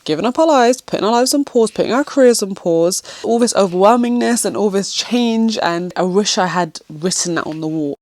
giving up our lives, putting our lives on pause, putting our careers on pause, all this overwhelmingness and all this change, and I wish I had written that on the wall.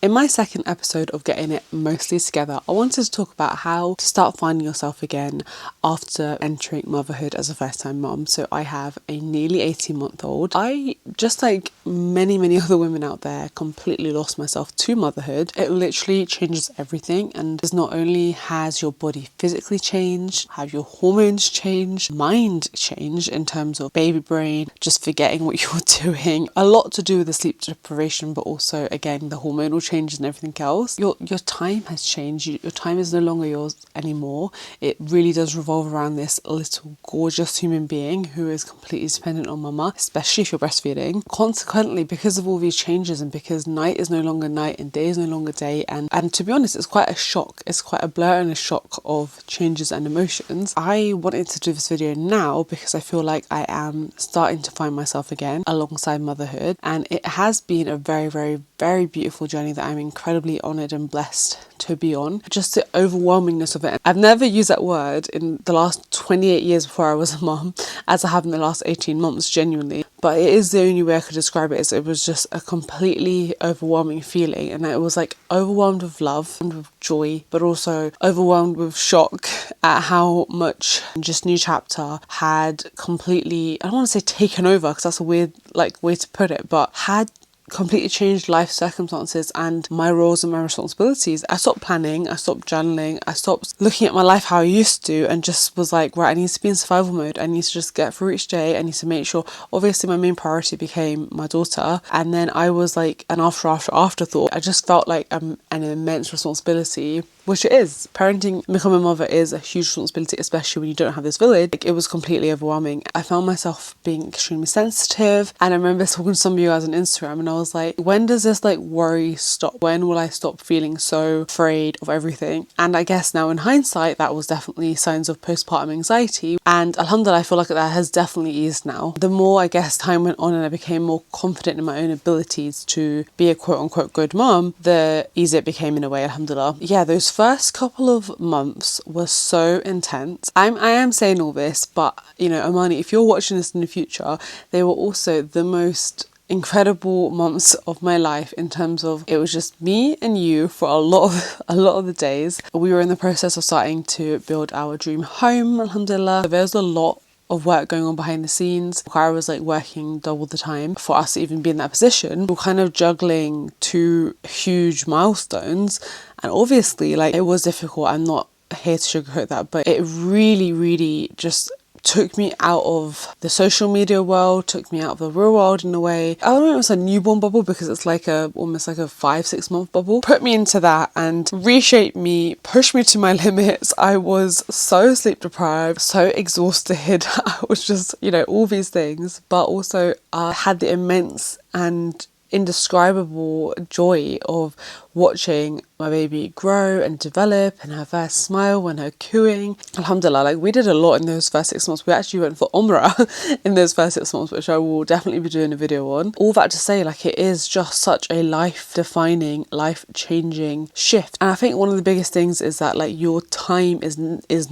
In my second episode of Getting It Mostly Together, I wanted to talk about how to start finding yourself again after entering motherhood as a first-time mom. So I have a nearly 18-month-old. I, just like many other women out there, completely lost myself to motherhood. It literally changes everything, and not only has your body physically changed, have your hormones changed, mind changed in terms of baby brain, just forgetting what you're doing. A lot to do with the sleep deprivation, but also, again, the hormonal changes and everything else. Your time has changed. Your time is no longer yours anymore. It really does revolve around this little gorgeous human being who is completely dependent on mama, especially if you're breastfeeding. Consequently, because of all these changes, and because night is no longer night and day is no longer day, and to be honest, it's quite a shock. It's quite a blur and a shock of changes and emotions. I wanted to do this video now because I feel like I am starting to find myself again alongside motherhood, and it has been a very beautiful journey that I'm incredibly honoured and blessed to be on. Just the overwhelmingness of it. I've never used that word in the last 28 years before I was a mom, as I have in the last 18 months, genuinely. But it is the only way I could describe it. It was just a completely overwhelming feeling, and it was like overwhelmed with love and with joy, but also overwhelmed with shock at how much just new chapter had completely, I don't want to say taken over, because that's a weird way to put it, but had completely changed life circumstances and my roles and my responsibilities. I stopped planning, I stopped journaling, I stopped looking at my life how I used to, and just was like, right, I need to be in survival mode. I need to just get through each day. I need to make sure, obviously my main priority became my daughter, and then I was like an afterthought. I just felt like an immense responsibility, which it is. Parenting, becoming a mother is a huge responsibility, especially when you don't have this village. It was completely overwhelming. I found myself being extremely sensitive, and I remember talking to some of you guys on Instagram, and I was like, when does this worry stop? When will I stop feeling so afraid of everything? And I guess now in hindsight, that was definitely signs of postpartum anxiety, and alhamdulillah, I feel like that has definitely eased now. The more, I guess, time went on and I became more confident in my own abilities to be a quote-unquote good mom, the easier it became in a way, alhamdulillah. Yeah, those first couple of months were so intense. I am saying all this, but Amani, if you're watching this in the future, they were also the most incredible months of my life, in terms of it was just me and you for a lot of the days. We were in the process of starting to build our dream home, alhamdulillah. There was a lot of work going on behind the scenes. I was working double the time for us to even be in that position. We're kind of juggling two huge milestones, and obviously it was difficult. I'm not here to sugarcoat that, but it really just took me out of the social media world, took me out of the real world in a way. I don't know if it's a newborn bubble, because it's almost like a 5-6 month bubble. Put me into that and reshaped me, pushed me to my limits. I was so sleep deprived, so exhausted. I was just, all these things, but also I had the immense and indescribable joy of watching my baby grow and develop, and her first smile when her cooing. Alhamdulillah, we did a lot in those first 6 months. We actually went for Umrah in those first 6 months, which I will definitely be doing a video on. All that to say, it is just such a life-defining, life-changing shift. And I think one of the biggest things is that your time is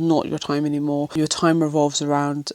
not your time anymore. Your time revolves around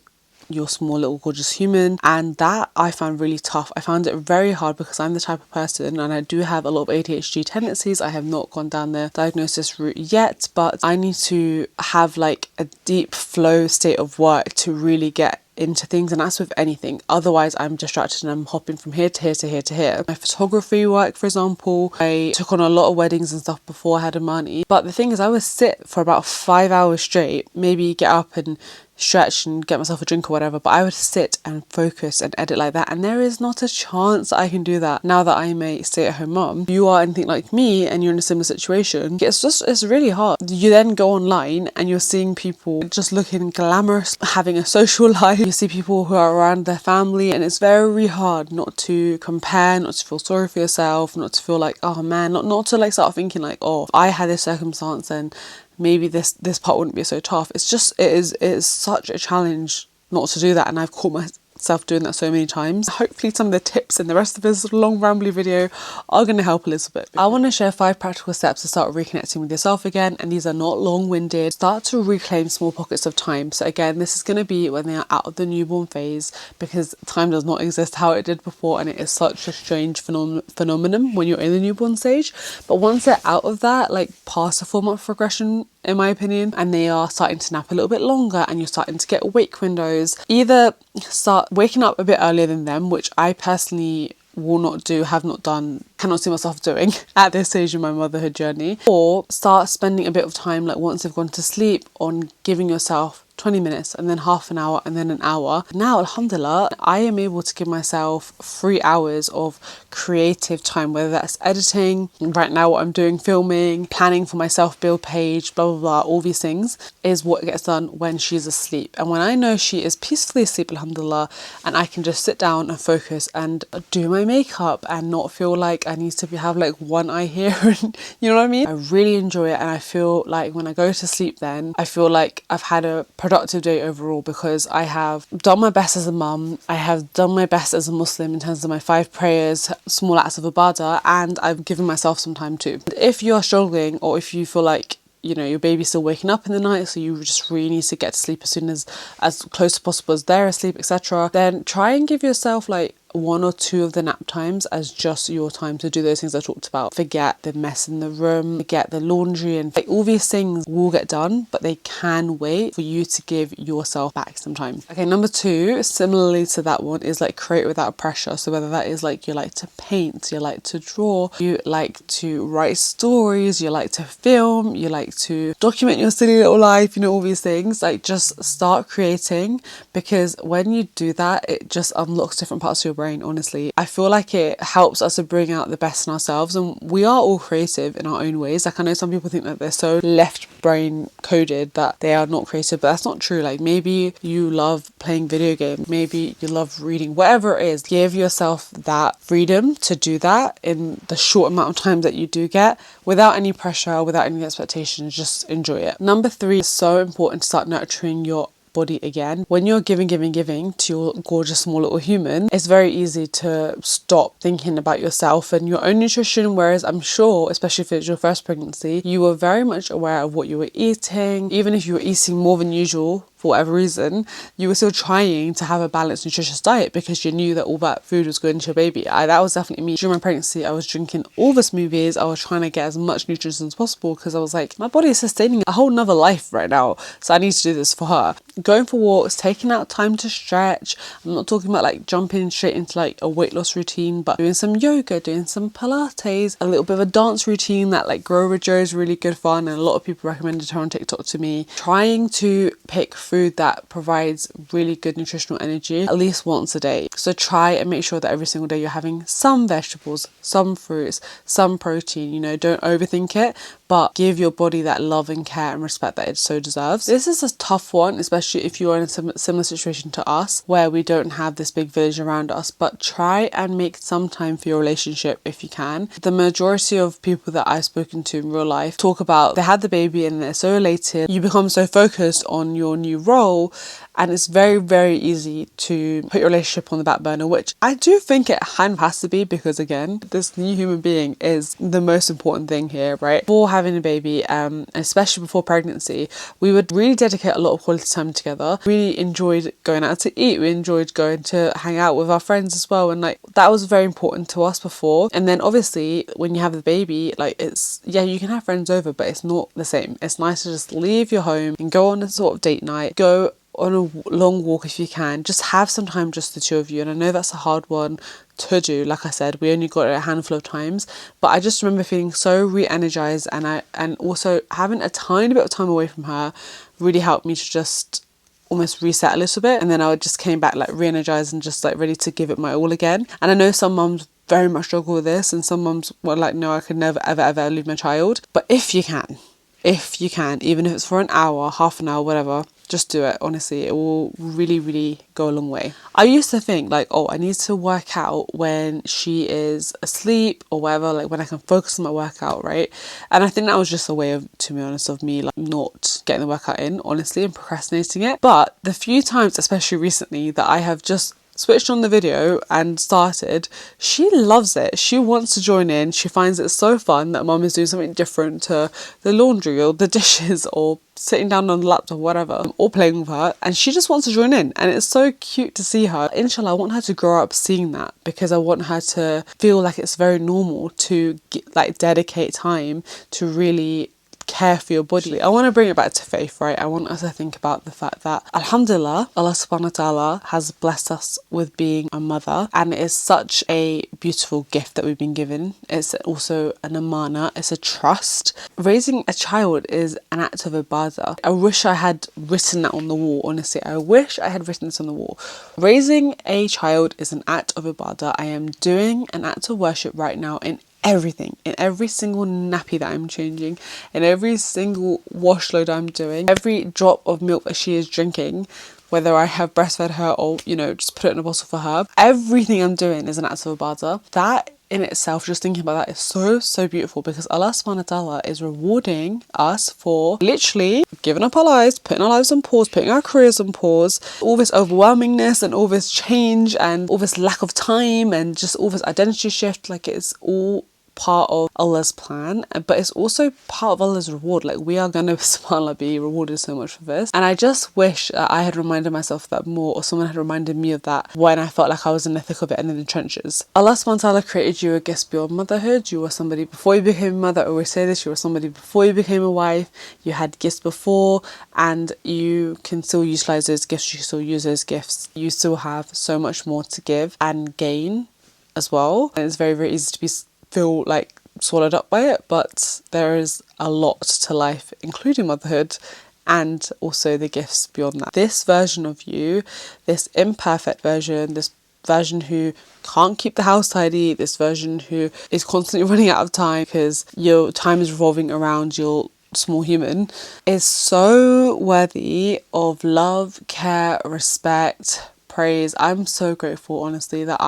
your small little gorgeous human, and that I found really tough. I found it very hard because I'm the type of person, and I do have a lot of ADHD tendencies. I have not gone down the diagnosis route yet, but I need to have a deep flow state of work to really get into things, and that's with anything. Otherwise I'm distracted and I'm hopping from here to here to here to here. My photography work, for example, I took on a lot of weddings and stuff before I had Amani, but the thing is I would sit for about 5 hours straight, maybe get up and stretch and get myself a drink or whatever, but I would sit and focus and edit like that, and there is not a chance I can do that now that I'm a stay-at-home mom. If you are anything like me and you're in a similar situation, it's really hard. You then go online and you're seeing people just looking glamorous, having a social life. You see people who are around their family, and it's very hard not to compare, not to feel sorry for yourself, not to feel oh man, not to start thinking oh, if I had this circumstance, then maybe this part wouldn't be so tough. It is such a challenge not to do that, and I've caught myself doing that so many times. Hopefully some of the tips in the rest of this long rambly video are going to help a little bit. I want to share 5 practical steps to start reconnecting with yourself again, and these are not long-winded. Start to reclaim small pockets of time. So again, this is going to be when they are out of the newborn phase, because time does not exist how it did before, and it is such a strange phenomenon when you're in the newborn stage. But once they're out of that, like past the 4-month regression, in my opinion, and they are starting to nap a little bit longer and you're starting to get wake windows, either start waking up a bit earlier than them, which I personally will not do, have not done, cannot see myself doing at this stage in my motherhood journey, or start spending a bit of time, like once they've gone to sleep, on giving yourself 20 minutes and then half an hour and then an hour. Now, alhamdulillah, I am able to give myself 3 hours of creative time, whether that's editing, right now what I'm doing, filming, planning for my self-build page, blah, blah, blah, all these things is what gets done when she's asleep. And when I know she is peacefully asleep, alhamdulillah, and I can just sit down and focus and do my makeup and not feel like I need to have like one eye here and you know what I mean? I really enjoy it, and I feel like when I go to sleep then, I feel like I've had a productive day overall, because I have done my best as a mum, I have done my best as a Muslim in terms of my 5 prayers, small acts of ibadah, and I've given myself some time too. If you're struggling, or if you feel like, you know, your baby's still waking up in the night, so you just really need to get to sleep as soon as close as possible as they're asleep, etc., then try and give yourself like 1 or 2 of the nap times as just your time to do those things I talked about. Forget the mess in the room, forget the laundry, and like all these things will get done, but they can wait for you to give yourself back some time. Okay, number 2, similarly to that one, is like create without pressure. So whether that is like you like to paint, you like to draw, you like to write stories, you like to film, you like to document your silly little life, you know, all these things, like just start creating, because when you do that, it just unlocks different parts of your brain. Honestly, I feel like it helps us to bring out the best in ourselves, and we are all creative in our own ways. Like I know some people think that they're so left brain coded that they are not creative, but that's not true. Like maybe you love playing video games, maybe you love reading, whatever it is, give yourself that freedom to do that in the short amount of time that you do get, without any pressure, without any expectations. Just enjoy it. Number 3 is so important to start nurturing your body again. When you're giving to your gorgeous small little human, it's very easy to stop thinking about yourself and your own nutrition, whereas I'm sure, especially if it's your first pregnancy, you were very much aware of what you were eating. Even if you were eating more than usual for whatever reason, you were still trying to have a balanced, nutritious diet, because you knew that all that food was going to your baby. That was definitely me. During my pregnancy, I was drinking all the smoothies. I was trying to get as much nutrition as possible, because I was like, my body is sustaining a whole nother life right now, so I need to do this for her. Going for walks, taking out time to stretch. I'm not talking about like jumping straight into like a weight loss routine, but doing some yoga, doing some Pilates, a little bit of a dance routine that like Grow with Joe is really good fun, and a lot of people recommended her on TikTok to me. Trying to pick food that provides really good nutritional energy at least once a day. So try and make sure that every single day you're having some vegetables, some fruits, some protein. You know, don't overthink it, but give your body that love and care and respect that it so deserves. This is a tough one, especially if you are in a similar situation to us, where we don't have this big village around us, but try and make some time for your relationship if you can. The majority of people that I've spoken to in real life talk about they had the baby and they're so elated. You become so focused on your new role, and it's very, very easy to put your relationship on the back burner, which I do think it kind of has to be, because again, this new human being is the most important thing here, right? Before having a baby, especially before pregnancy, we would really dedicate a lot of quality time together. Really enjoyed going out to eat, we enjoyed going to hang out with our friends as well, and like that was very important to us before. And then obviously when you have the baby, like it's, yeah, you can have friends over, but it's not the same. It's nice to just leave your home and go on a sort of date night, go on a long walk if you can, just have some time, just the 2 of you. And I know that's a hard one to do. Like I said, we only got it a handful of times, but I just remember feeling so re-energized, and also having a tiny bit of time away from her really helped me to just almost reset a little bit. And then I just came back like re-energized and just like ready to give it my all again. And I know some mums very much struggle with this, and some mums were like, no, I could never ever leave my child. But if you can, even if it's for an hour, half an hour, whatever, just do it. Honestly, it will really, really go a long way. I used to think like, oh, I need to work out when she is asleep or whatever, like when I can focus on my workout, right? And I think that was just a way of, to be honest, of me like not getting the workout in, honestly, and procrastinating it. But the few times, especially recently, that I have just switched on the video and started, she loves it. She wants to join in. She finds it so fun that mum is doing something different to the laundry or the dishes or sitting down on the laptop, whatever, or playing with her, and she just wants to join in, and it's so cute to see her. Inshallah, I want her to grow up seeing that, because I want her to feel like it's very normal to dedicate time to really care for your body. I want to bring it back to faith, right? I want us to think about the fact that alhamdulillah, Allah subhanahu wa ta'ala has blessed us with being a mother, and it is such a beautiful gift that we've been given. It's also an amana, it's a trust. Raising a child is an act of ibadah. I wish I had written that on the wall, honestly. I wish I had written this on the wall. Raising a child is an act of ibadah. I am doing an act of worship right now in everything, in every single nappy that I'm changing, in every single wash load I'm doing, every drop of milk that she is drinking, whether I have breastfed her or, you know, just put it in a bottle for her. Everything I'm doing is an act of ibadah. That in itself, just thinking about that, is so beautiful, because Allah subhanahu wa ta'ala is rewarding us for literally giving up our lives, putting our lives on pause, putting our careers on pause, all this overwhelmingness and all this change and all this lack of time and just all this identity shift. Like, it's all part of Allah's plan, but it's also part of Allah's reward. Like, we are going to, subhanAllah, be rewarded so much for this. And I just wish that I had reminded myself of that more, or someone had reminded me of that when I felt like I was in the thick of it and in the trenches. Allah subhanahu wa ta'ala created you a guest beyond motherhood. You were somebody before you became a mother. I always say this, you were somebody before you became a wife. You had gifts before, and you can still utilize those gifts. You can still use those gifts. You still have so much more to give and gain as well. And it's very easy to feel like swallowed up by it, but there is a lot to life, including motherhood, and also the gifts beyond that. This version of you, this imperfect version, this version who can't keep the house tidy, this version who is constantly running out of time because your time is revolving around your small human, is so worthy of love, care, respect, praise. I'm so grateful, honestly, that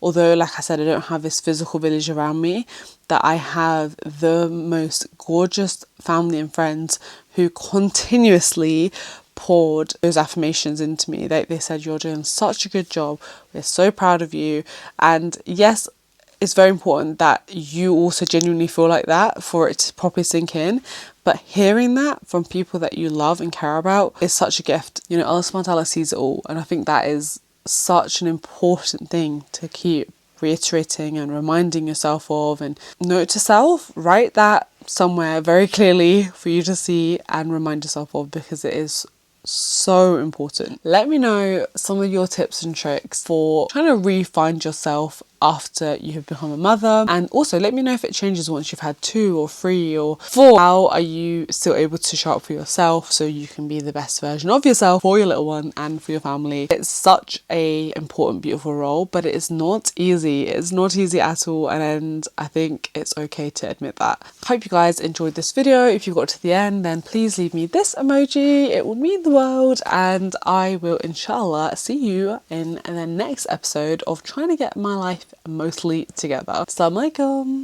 although like I said, I don't have this physical village around me, that I have the most gorgeous family and friends who continuously poured those affirmations into me. They said, you're doing such a good job, we're so proud of you. And yes, it's very important that you also genuinely feel like that for it to properly sink in. But hearing that from people that you love and care about is such a gift. You know, Allah subhanahu wa ta'ala sees it all. And I think that is such an important thing to keep reiterating and reminding yourself of. And note to self, write that somewhere very clearly for you to see and remind yourself of, because it is so important. Let me know some of your tips and tricks for trying to re-find yourself after you have become a mother, and also let me know if it changes once you've had 2 or 3 or 4. How are you still able to show up for yourself so you can be the best version of yourself for your little one and for your family? It's such a important, beautiful role, but it is not easy. It's not easy at all, and I think it's okay to admit that. Hope you guys enjoyed this video. If you got to the end, then please leave me this emoji. It would mean the world, and I will inshallah see you in the next episode of trying to get my life mostly together. Assalamu alaikum.